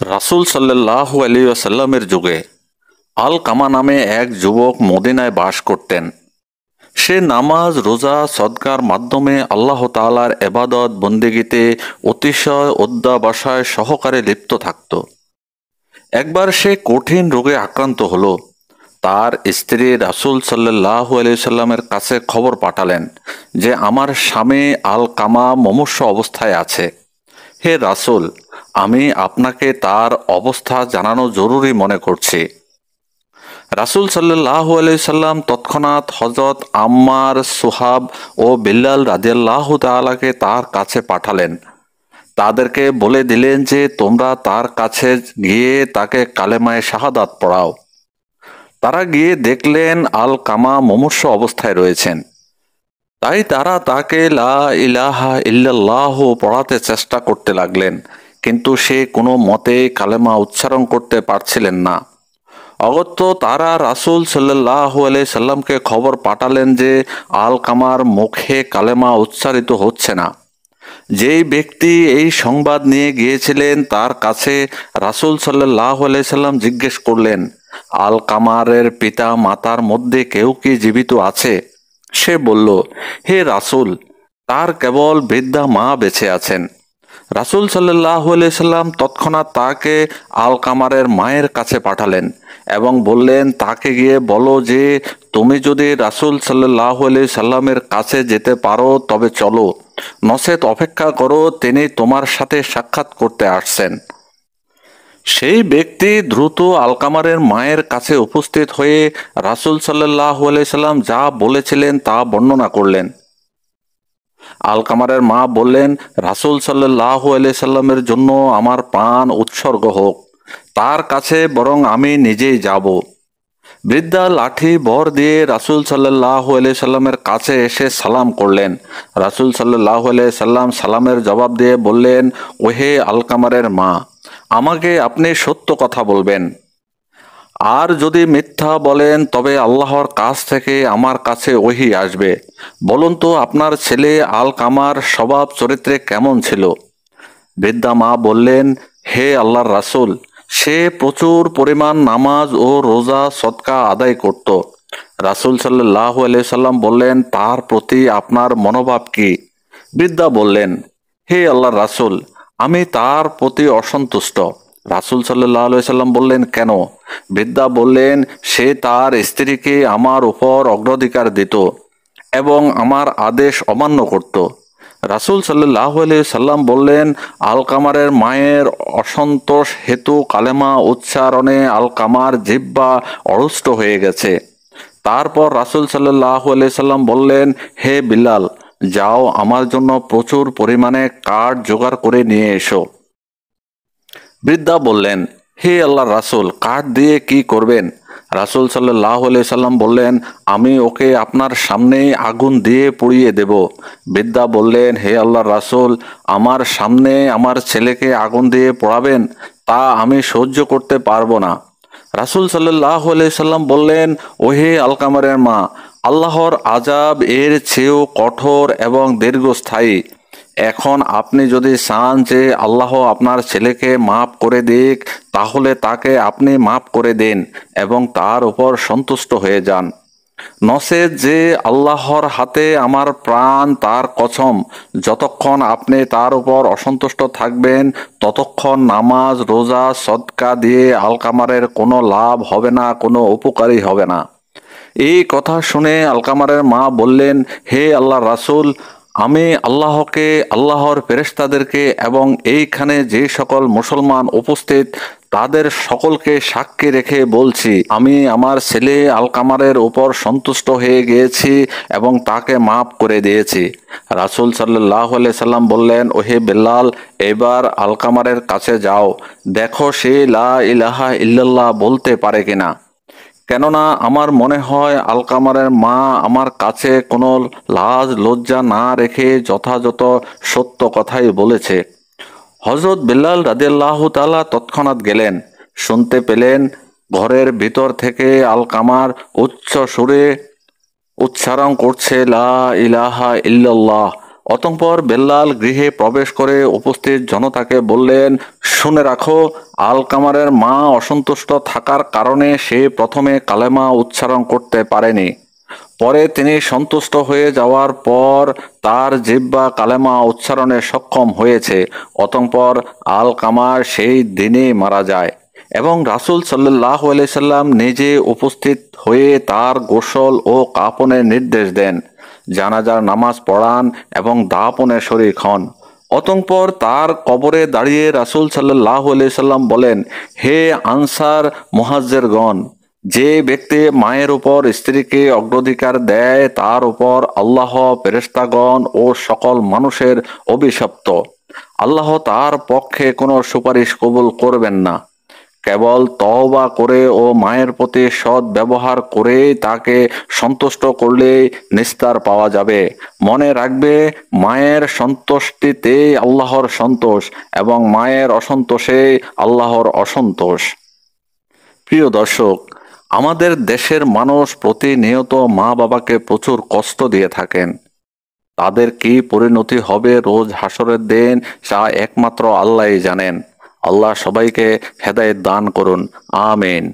রাসূল সাল্লাল্লাহু আলাইহি ওয়াসাল্লামের যুগে আল কামা নামে এক যুবক মদিনায় বাস করতেন। সে নামাজ, রোজা, সদকার মাধ্যমে আল্লাহ তাআলার ইবাদত বন্দেগীতে অতিশয় অধ্যবসায় সহকারে লিপ্ত থাকত। একবার সে কঠিন রোগে আক্রান্ত হলো। তার স্ত্রী রাসূল সাল্লাল্লাহু আলাইহি সাল্লামের কাছে খবর পাঠালেন যে আমার স্বামী আল কামা মুমূর্ষ অবস্থায় আছে। হে রাসূল, আমি আপনাকে তার অবস্থা জানানো জরুরি মনে করছি। রাসূল সাল্লাল্লাহু আলাইহি সাল্লাম তৎক্ষণাৎ হযরত আম্মার, সুহাব ও বিল্লাল রাদিয়াল্লাহু তাআলাকে তার কাছে পাঠালেন। তাদেরকে বলে দিলেন যে তোমরা তার কাছে গিয়ে তাকে কালেমায়ে শাহাদাত পড়াও। তারা গিয়ে দেখলেন আল কামা মুমূর্ষ অবস্থায় রয়েছেন। তাই তারা তাকে লা ইলাহা ইল্লাল্লাহ পড়াতে চেষ্টা করতে লাগলেন, কিন্তু সে কোনো মতে কালেমা উচ্চারণ করতে পারছিলেন না। অগত্য তারা রাসূল সাল্লাল্লাহু আলাইহি সাল্লামকে খবর পাঠালেন যে আল কামার মুখে কালেমা উচ্চারিত হচ্ছে না। যেই ব্যক্তি এই সংবাদ নিয়ে গিয়েছিলেন তার কাছে রাসূল সাল্লাল্লাহু আলাইহি সাল্লাম জিজ্ঞেস করলেন, আল কামারের পিতা মাতার মধ্যে কেউ কি জীবিত আছে? সে বলল, হে রাসূল, তার কেবল বৃদ্ধা মা বেঁচে আছেন। রাসূল সাল্লাল্লাহু আলাইহি সাল্লাম তৎক্ষণাৎ তাকে আল কামারের মায়ের কাছে পাঠালেন এবং বললেন, তাকে গিয়ে বলো যে তুমি যদি রাসূল সাল্লাল্লাহু আলাইহি সাল্লামের কাছে যেতে পারো তবে চলো, নচেত অপেক্ষা করো, তিনি তোমার সাথে সাক্ষাৎ করতে আসছেন। সেই ব্যক্তি দ্রুত আলকামারের মায়ের কাছে উপস্থিত হয়ে রাসূল সাল্লাল্লাহু আলাইহি সাল্লাম যা বলেছিলেন তা বর্ণনা করলেন। আলকামারের মা বললেন, রাসূল সাল্লাল্লাহু আলাইহি সাল্লামের জন্য আমার প্রাণ উৎসর্গ হোক, তার কাছে বরং আমি নিজেই যাব। বৃদ্ধা লাঠি ভর দিয়ে রাসূল সাল্লাল্লাহু আলাইহি সাল্লামের কাছে এসে সালাম করলেন। রাসূল সাল্লাল্লাহু আলাইহি সাল্লাম সালামের জবাব দিয়ে বললেন, ওহে আলকামারের মা, আমাকে আপনি সত্য কথা বলবেন। আর যদি মিথ্যা বলেন তবে আল্লাহর কাছ থেকে আমার কাছে ওহী আসবে। বলুন তো আপনার ছেলে আল কামার স্বভাব চরিত্রে কেমন ছিল? বৃদ্ধা মা বললেন, হে আল্লাহর রাসূল, সে প্রচুর পরিমাণ নামাজ ও রোজা সদকা আদায় করত। রাসূল সাল্লাল্লাহু আলাইহি সাল্লাম বললেন, তার প্রতি আপনার মনোভাব কি? বৃদ্ধা বললেন, হে আল্লাহর রাসূল, আমি তার প্রতি অসন্তুষ্ট। রাসূল সাল্লাল্লাহু আলাইহি সাল্লাম বললেন, কেন? বৃদ্ধা বললেন, সে তার স্ত্রীকে আমার উপর অগ্রাধিকার দিত এবং আমার আদেশ অমান্য করত। রাসূল সাল্লাল্লাহু আলাইহি সাল্লাম বললেন, আলকামারের মায়ের অসন্তোষ হেতু কালেমা উচ্চারণে আলকামার জিহ্বা অরুষ্ট হয়ে গেছে। তারপর রাসূল সাল্লাল্লাহু আলাইহি সাল্লাম বললেন, হে বিল্লাল, যাও আমার জন্য প্রচুর পরিমাণে কাঠ জোগাড় করে নিয়ে এসো। বৃদ্ধা বললেন, হে আল্লাহর রাসূল, কাঠ দিয়ে কি করবেন? রাসূল সাল্লাল্লাহু আলাইহি সাল্লাম বললেন, আমি ওকে আপনার সামনেই আগুন দিয়ে পুড়িয়ে দেব। বৃদ্ধা বললেন, হে আল্লাহর রাসূল, আমার সামনে আমার ছেলেকে আগুন দিয়ে পোড়াবেন, তা আমি সহ্য করতে পারবো না। রাসূল সাল্লাল্লাহু আলাইহি সাল্লাম বললেন, ওহে আলকামারের মা, আল্লাহর আযাব এর চেয়েও কঠোর এবং দীর্ঘস্থায়ী। এখন আপনি যদি চান যে আল্লাহ আপনার ছেলেকে মাফ করে দিক, তাহলে তাকে আপনি মাফ করে দিন এবং তার উপর সন্তুষ্ট হয়ে যান। নচেত যে আল্লাহর হাতে আমার প্রাণ, তার কসম, যতক্ষণ আপনি তার উপর অসন্তুষ্ট থাকবেন ততক্ষণ নামাজ, রোজা, সদকা দিয়ে আলকামারের কোনো লাভ হবে না, কোনো উপকারই হবে না। এই কথা শুনে আলকামারের মা বললেন, হে আল্লাহর রাসূল, আমি আল্লাহকে, আল্লাহর ফেরেশতাদেরকে এবং এইখানে যে সকল মুসলমান উপস্থিত তাদের সকলকে সাক্ষী রেখে বলছি, আমি আমার ছেলে আলকামারের উপর সন্তুষ্ট হয়ে গিয়েছি এবং তাকে মাফ করে দিয়েছি। রাসূল সাল্লাল্লাহু আলাইহি সাল্লাম বললেন, ওহে বিল্লাল, এবার আলকামারের কাছে যাও, দেখো সে লা ইলাহা ইল্লাল্লাহ বলতে পারে কিনা। কেননা আমার মনে হয় আলকামারের মা আমার কাছে কোনো লাজ লজ্জা না রেখে যথাযথ সত্য কথাই বলেছে। হযরত বিল্লাল রাদিয়াল্লাহু তাআলা তৎক্ষণাৎ গেলেন। শুনতে পেলেন ঘরের ভিতর থেকে আলকামার উচ্চ সুরে উচ্চারণ করছে লা ইলাহা ইল্লাল্লাহ, অতঃপর বেল্লাল গৃহে প্রবেশ করে উপস্থিত জনতাকে বললেন, শুনে রাখো, আলকামারের মা অসন্তুষ্ট থাকার কারণে সে প্রথমে কালেমা উচ্চারণ করতে পারেনি। পরে তিনি সন্তুষ্ট হয়ে যাওয়ার পর তার জিহ্বা কালেমা উচ্চারণে সক্ষম হয়েছে। অতঃপর আলকামার সেই দিনেই মারা যায় এবং রাসূল সাল্লাল্লাহু আলাইহি সাল্লাম নিজে উপস্থিত হয়ে তার গোসল ও কাফনের নির্দেশ দেন, জানাজার নামাজ পড়ান এবং দাফনে শরীক হন। অতঃপর তার কবরে দাঁড়িয়ে রাসূল সাল্লাল্লাহু আলাইহি সাল্লাম বলেন, হে আনসার মুহাজ্জিরগণ, যে ব্যক্তি মায়ের উপর স্ত্রীকে অগ্রাধিকার দেয় তার উপর আল্লাহ, ফেরেশতাগণ ও সকল মানুষের অভিশপ্ত। আল্লাহ তার পক্ষে কোনো সুপারিশ কবুল করবেন না। কেবল তওবা করে ও মায়ের প্রতি সৎ ব্যবহার করেই তাকে সন্তুষ্ট করলেই নিস্তার পাওয়া যাবে। মনে রাখবে, মায়ের সন্তুষ্টিতেই আল্লাহর সন্তোষ এবং মায়ের অসন্তোষেই আল্লাহর অসন্তোষ। প্রিয় দর্শক, আমাদের দেশের মানুষ প্রতিনিয়ত মা বাবাকে প্রচুর কষ্ট দিয়ে থাকেন। তাদের কি পরিণতি হবে রোজ হাসরের দিন, তা একমাত্র আল্লাহই জানেন। আল্লাহ সবাইকে হেদায়েত দান করুন। আমিন।